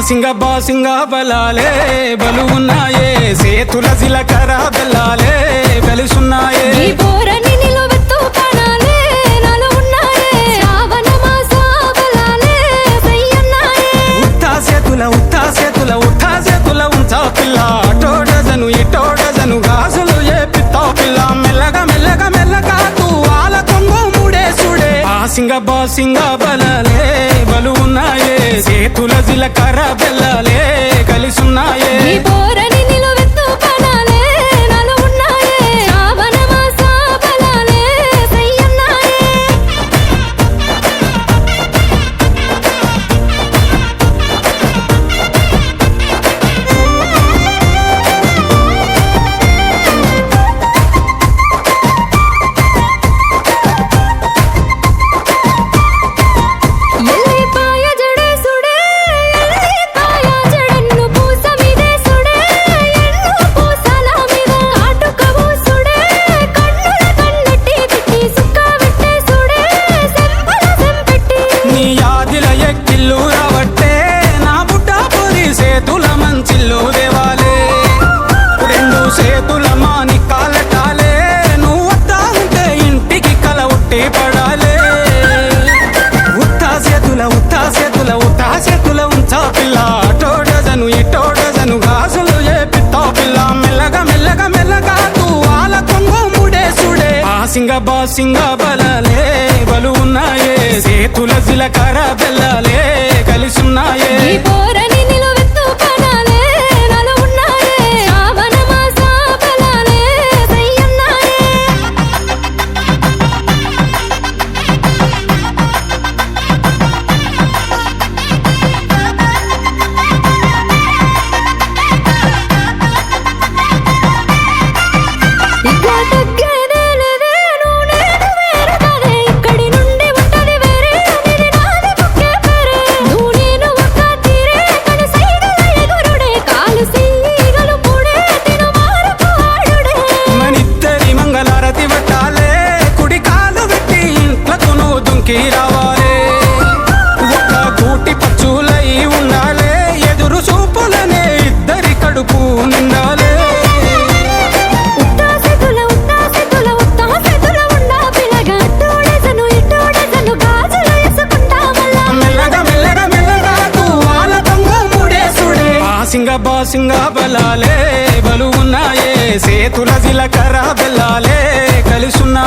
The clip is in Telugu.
బాసింగ బలాలే బలు ఉన్నాయే సేతుల జిలకర బెల్లాలే కలిసున్నాయే ఉత్తా సేతుల ఉంచా పిల్ల అటో డజను ఇటో డజను గాజులు ఏ పిత్తా పిల్ల మెల్లగా తూ ఆల కొంగు మూడేసుడే బాసింగ బలాలే బలు ఉన్నాయే సేతుల జిలకర బెల్లాలే కలిసున్నాయే ఉత్తా సేతుల ఉంచా పిల్ల అటో డజను ఇటో డజను గాజులు ఏ పిత్తా పిల్ల మెల్లగా తూ ఆల కొంగు మూడేసుడే బాసింగ బలాలే బలు ఉన్నాయే సేతుల జిలకర బెల్లాలే కలిసున్నాయే రావాలే ఒక్క కూటి పచ్చులై ఉండాలే ఎదురు చూపులనే ఇద్దరి కడుపు నిండాలే మెల్లగా తూ ఆల కొంగు మూడేసుడే బాసింగ బలాలే బలు ఉన్నాయే సేతుల జిలకర బెల్లాలే కలిసున్నా